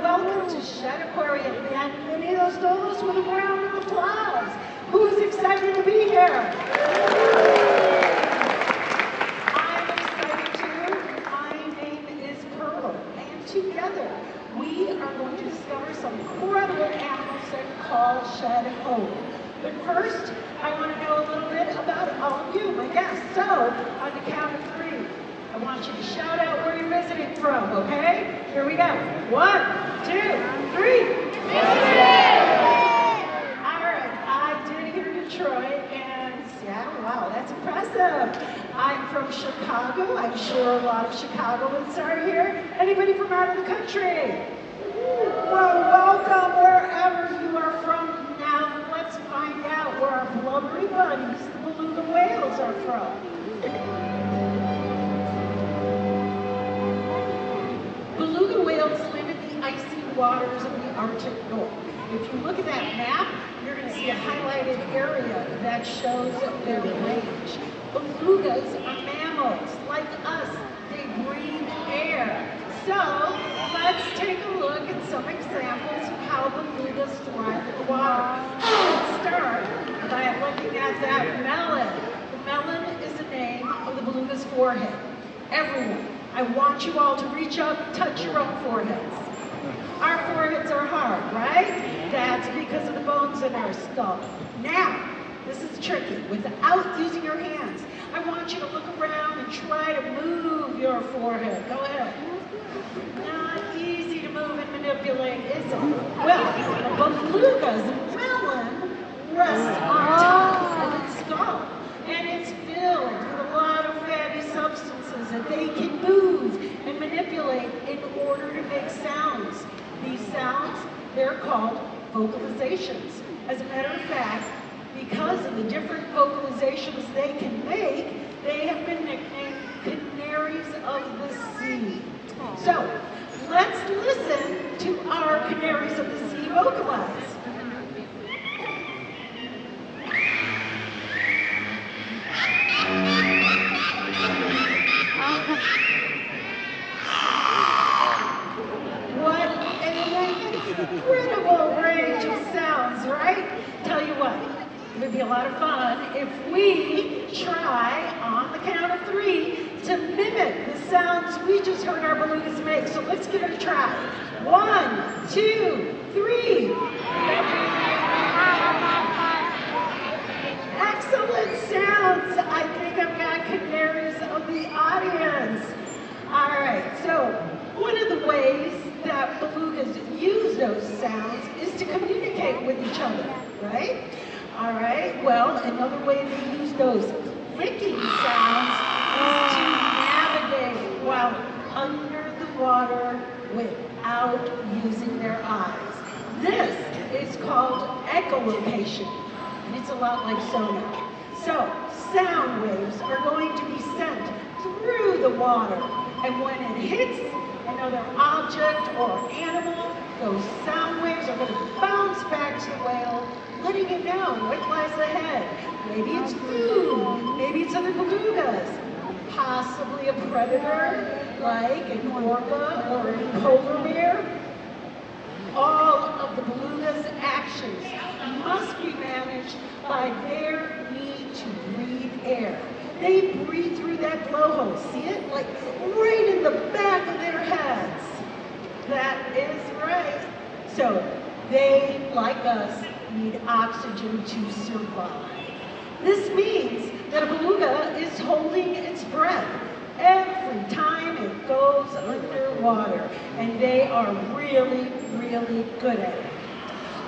Welcome to Shedd Aquarium, and bienvenidos todos with a round of applause. Who's excited to be here? I'm excited too. My name is Pearl, and together we are going to discover some incredible animals that call Shedd home. But first, I want to know a little bit about all of you, my guests. So, on the count of three, I want you to shout out where you're visiting from, okay? Here we go. 1, 2, 3. All right, I did hear Detroit and Seattle. Wow, that's impressive. I'm from Chicago. I'm sure a lot of Chicagoans are here. Anybody from out of the country? Well, welcome wherever you are from. Now, let's find out where our blubbery buddies, the beluga whales, are from. Beluga whales live in the icy waters of the Arctic North. If you look at that map, you're going to see a highlighted area that shows their range. Belugas are mammals. Like us, they breathe air. So, let's take a look at some examples of how belugas thrive in the water. Let's start by looking at that melon. The melon is the name of the beluga's forehead. Everyone, I want you all to reach up and touch your own foreheads. Our foreheads are hard, right? That's because of the bones in our skull. Now, this is tricky. Without using your hands, I want you to look around and try to move your forehead. Go ahead. Not easy to move and manipulate, is it? Well, a beluga's melon rests on top of its skull, and it's filled with a lot of fatty substances that they can move and manipulate in order to make sounds. These sounds, they're called vocalizations. As a matter of fact, because of the different vocalizations they can make, they have been nicknamed canaries of the sea. So, let's listen to our canaries of the sea vocalize. What an incredible range of sounds, right? Tell you what, it would be a lot of fun if we try, on the count of 3, to mimic the sounds we just heard our belugas make. So let's give it a try. 1, 2, 3. Excellent sounds. I think I've got canaries of the audience. All right, so one of the ways that belugas use those sounds is to communicate with each other, right? All right, well, another way they use those clicking sounds is to navigate while under the water without using their eyes. This is called echolocation, and it's a lot like sonar. So, sound waves are going to be sent through the water, and when it hits another object or animal, those sound waves are going to bounce back to the whale, letting it know what lies ahead. Maybe it's food, maybe it's other belugas, possibly a predator like an orca or a polar bear. All of the belugas' actions must be managed by their need to breathe air. They breathe through that blowhole, see it? Like right in the back of their heads. They, like us, need oxygen to survive. This means that a beluga is holding its breath every time it goes underwater, and they are really, really good at it.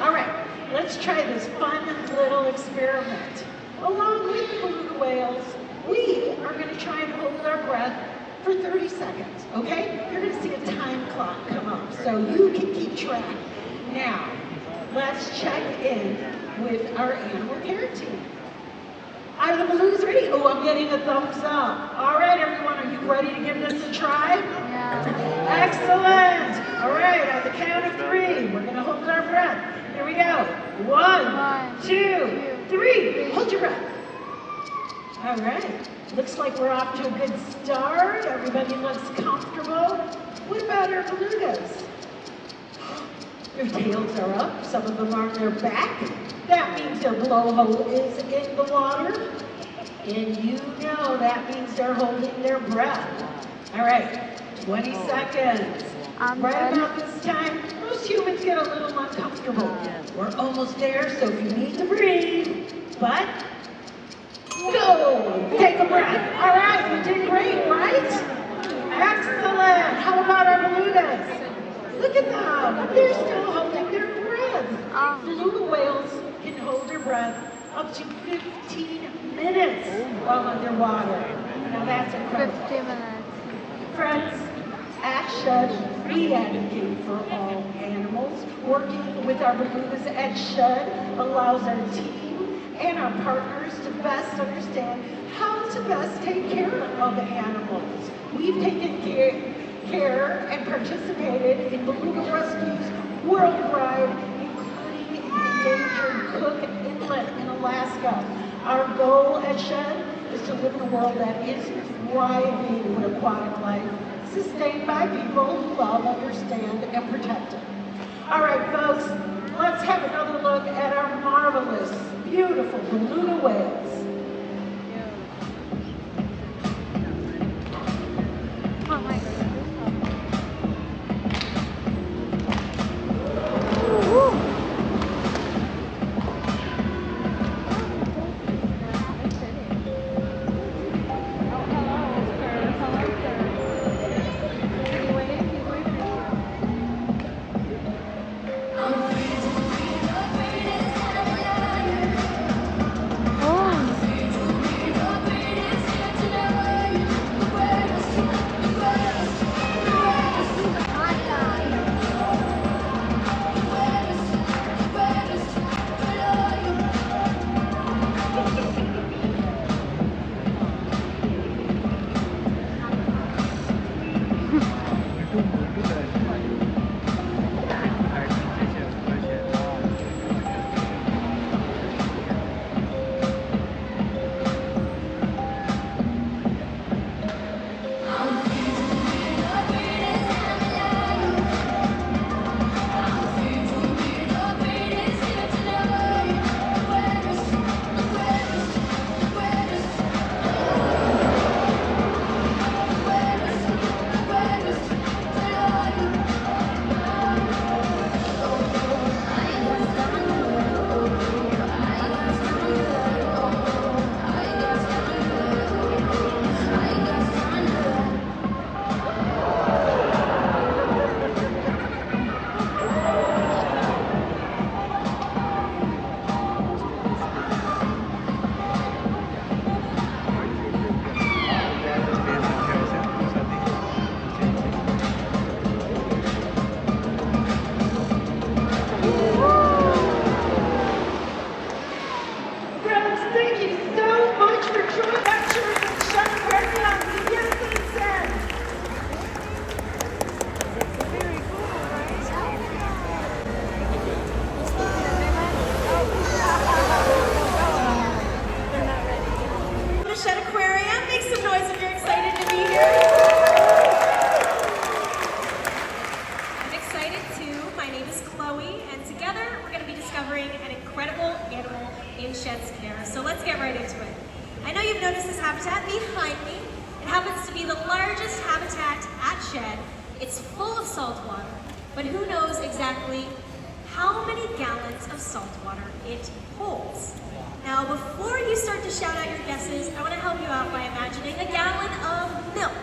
All right, let's try this fun little experiment. Along with the beluga whales, we are going to try and hold our breath for 30 seconds, okay? You're going to see a time clock come up, so you can keep track. Now, let's check in with our animal care team. Are the belugas ready? Oh, I'm getting a thumbs up. All right, everyone, are you ready to give this a try? Yeah. Excellent. All right, on the count of 3, we're going to hold our breath. Here we go. 1, 2, 3. Hold your breath. All right. Looks like we're off to a good start. Everybody looks comfortable. What about our belugas? Their tails are up. Some of them are on their back. That means their blowhole is in the water. And you know that means they're holding their breath. All right, 20 seconds. Right about this time, most humans get a little uncomfortable. We're almost there, so if you need to breathe, but go! Take a breath. All right, you did great, right? Excellent. How about our belugas? Look at them. They're still holding their breath. Beluga whales can hold their breath up to 15 minutes while underwater. Now that's incredible. 15 minutes. Friends, at Shedd, we advocate for all animals. Working with our belugas at Shedd allows our team and our partners to best understand how to best take care of animals. We've taken care and participated in beluga rescues worldwide, including endangered Cook Inlet in Alaska. Our goal at Shedd is to live in a world that is thriving with aquatic life, sustained by people who love, understand, and protect it. All right, folks, let's have another look at our marvelous, beautiful beluga whales. Oh my God. Shedd Aquarium. Make some noise if you're excited to be here. I'm excited too. My name is Chloe, and together we're going to be discovering an incredible animal in Shedd's care. So let's get right into it. I know you've noticed this habitat behind me. It happens to be the largest habitat at Shedd. It's full of salt water, but who knows exactly how many gallons of salt water it holds. Now, before you start to shout out your guesses, I want to help you out by imagining a gallon of milk.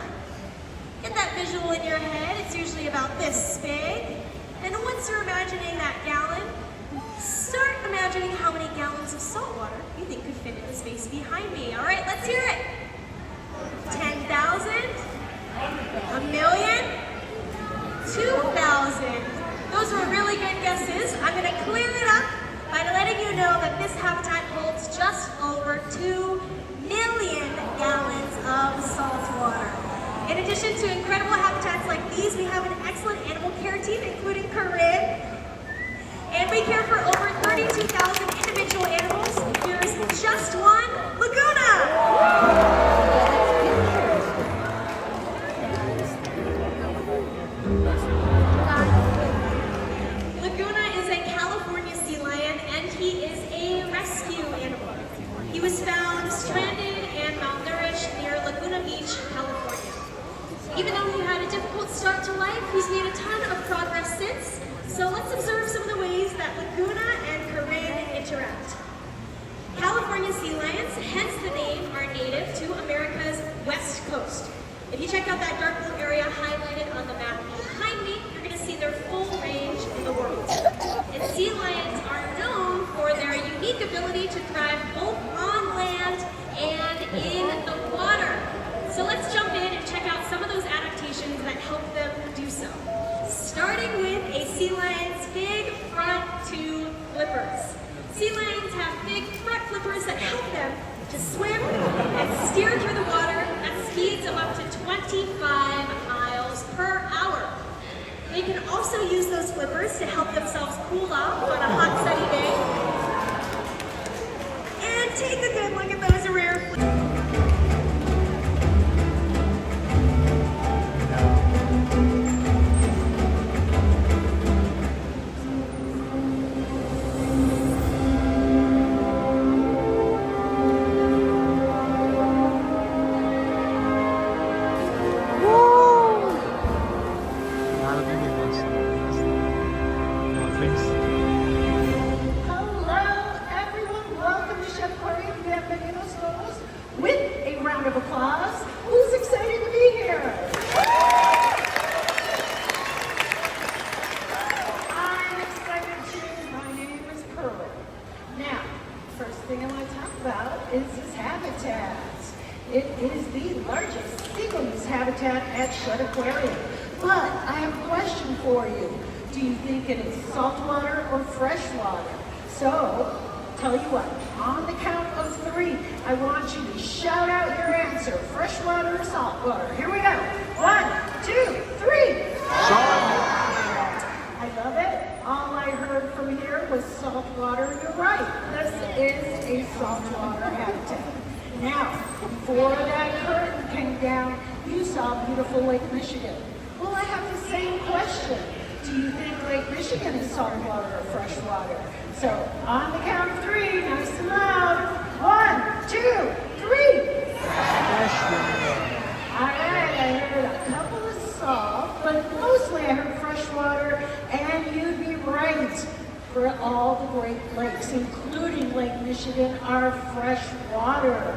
Get that visual in your head. It's usually about this big. And once you're imagining that gallon, start imagining how many gallons of salt water you think could fit in the space behind me. All right, let's hear it. 10,000, a million, 2,000. Those were really good guesses. I'm going to clear it up by letting you know that this habitat holds just over 2 million gallons of salt water. In addition to incredible habitats like these, we have an excellent animal care team, including Corinne. And we care for over 32,000 individual animals. Here's just one, Laguna. Laguna is a California sea lion, and he is a rescue animal. He was found stranded and malnourished near Laguna Beach, California. Even though he had a difficult start to life, he's made a ton of progress since. So let's observe some of the ways that Laguna and Corinne interact. California sea lions, hence the name, are native to America's west coast. If you check out that dark blue area highlighted on the map behind me, you're going to see their full range in the world. And sea lions are known for their unique ability to thrive both on land and in the water. So let's jump in and check out some of those adaptations that help them do so. Starting with a sea lion's big front two flippers. Sea lions have big front flippers that help them to swim and steer through the water at speeds of up to 25 miles per hour. They can also use those flippers to help themselves cool off on a hot sunny day. And take a good look at those rear flippers. It is the largest single-use habitat at Shedd Aquarium. But I have a question for you. Do you think it is saltwater or freshwater? So, tell you what, on the count of 3, I want you to shout out your answer. Freshwater or saltwater? Here we go. 1, 2, 3. Saltwater. I love it. All I heard from here was saltwater. You're right. This is a saltwater habitat. Now, before that curtain came down, you saw beautiful Lake Michigan. Well, I have the same question. Do you think Lake Michigan is saltwater or freshwater? So, on the count of 3, nice and loud. 1, 2, 3. Freshwater. All right, I heard a couple of salt, but mostly I heard freshwater, and you'd be right. For all the Great Lakes, including Lake Michigan, are fresh water.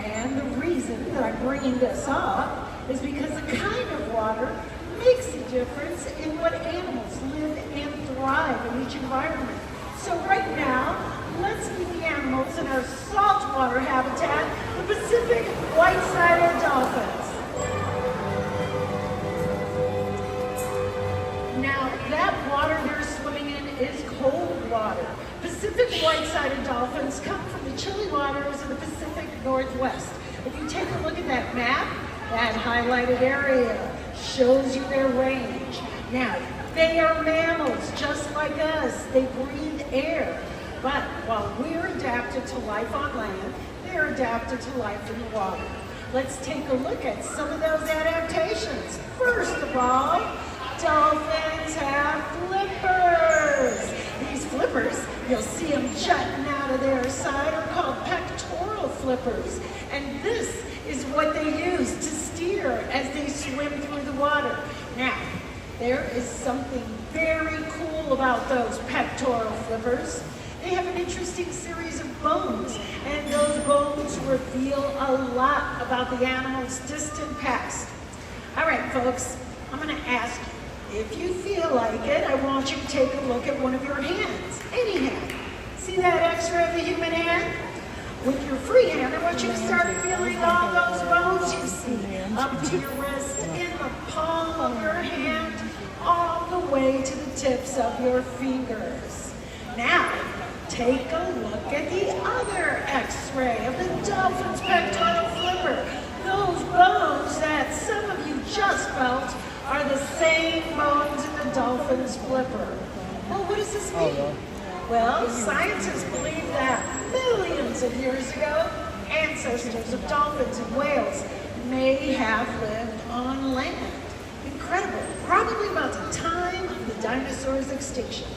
And the reason that I'm bringing this up is because the kind of water makes a difference in what animals live and thrive in each environment. So right now, let's meet the animals in our saltwater habitat, the Pacific white-sided dolphins. Now, that water they're swimming in is cold water. Pacific white-sided dolphins come from the chilly waters of the Pacific Northwest. If you take a look at that map, that highlighted area shows you their range. Now, they are mammals just like us. They breathe air. But while we're adapted to life on land, they're adapted to life in the water. Let's take a look at some of those adaptations. First of all, dolphins have flippers. These flippers, you'll see them jutting out of their side, are called pectoral flippers. And this is what they use to steer as they swim through the water. Now, There is something very cool about those pectoral flippers. They have an interesting series of bones, and those bones reveal a lot about the animal's distant past. All right, folks, I'm going to ask you, if you feel like it, I want you to take a look at one of your hands, any hand. See that X-ray of the human hand? With your free hand, I want you to start feeling all those bones you see up to your wrist, in the palm of your hand, all the way to the tips of your fingers. Now, take a look at the other X-ray of the dolphin's pectoral flipper. Those bones that some of you just felt are the same bones in the dolphin's flipper. Well, what does this mean? Well, scientists believe that millions of years ago, ancestors of dolphins and whales may have lived on land. Incredible, probably about the time of the dinosaurs' extinction.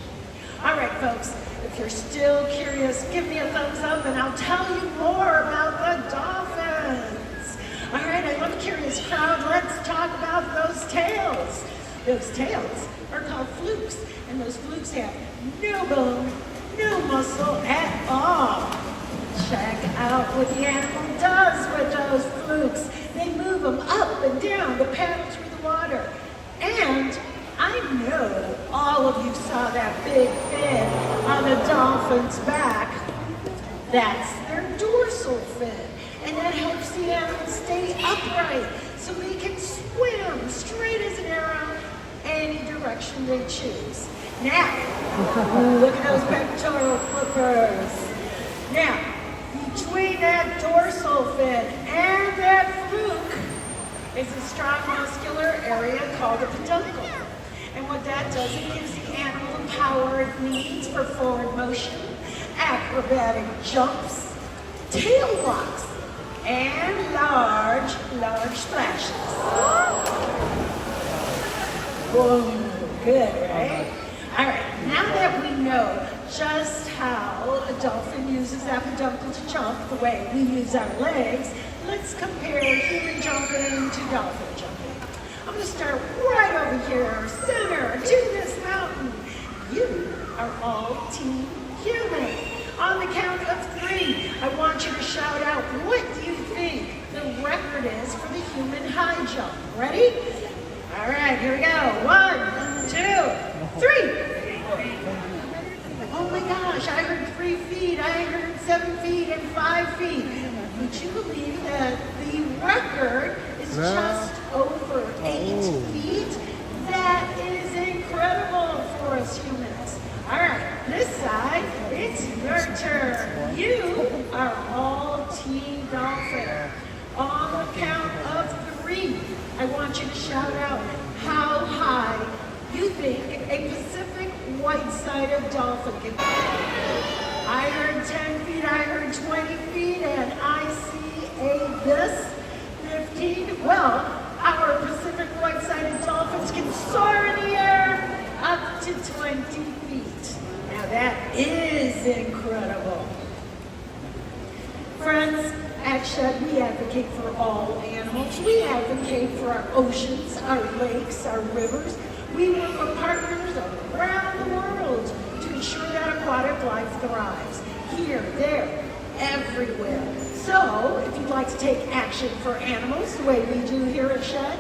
All right, folks, if you're still curious, give me a thumbs up and I'll tell you more about the dolphins. All right, I love a curious crowd. Let's talk about those tails. Those tails are called flukes, and those flukes have no bone, no muscle at all. Check out what the animal does with those flukes. They move them up and down to paddle through the water. And I know that all of you saw that big fin on the dolphin's back. That's their dorsal fin. And that helps the animal stay upright so they can swim straight as an arrow any direction they choose. Now, look at those pectoral flippers. Now, between that dorsal fin and that fluke is a strong muscular area called a peduncle. And what that does, it gives the animal the power it needs for forward motion, acrobatic jumps, tail rocks, and large splashes. Whoa, good, right? All right, now that we know just how a dolphin uses that peduncle to jump the way we use our legs, let's compare human jumping to dolphin jumping. I'm going to start right over here, center to this mountain. You are all team human. On the count of 3, I want you to shout out, what do you think the record is for the human high jump? Ready? All right, here we go. 1, 2, 3. Oh my gosh, I heard 3 feet, I heard 7 feet, and 5 feet. Would you believe that the record is just over 8 feet? That is incredible for us humans. All right, this side, it's your turn. You are all team dolphin. On the count of 3, I want you to shout out how high you think a Pacific white-sided dolphin can be. I heard 10 feet, I heard 20 feet, and I see this 15. Well, our Pacific white-sided dolphins can soar in the air up to 20 feet. Now that is incredible. Friends, at Shedd, we advocate for all animals. We advocate for our oceans, our lakes, our rivers. We work with partners around the world to ensure that aquatic life thrives. Here, there, everywhere. So, if you'd like to take action for animals the way we do here at Shedd,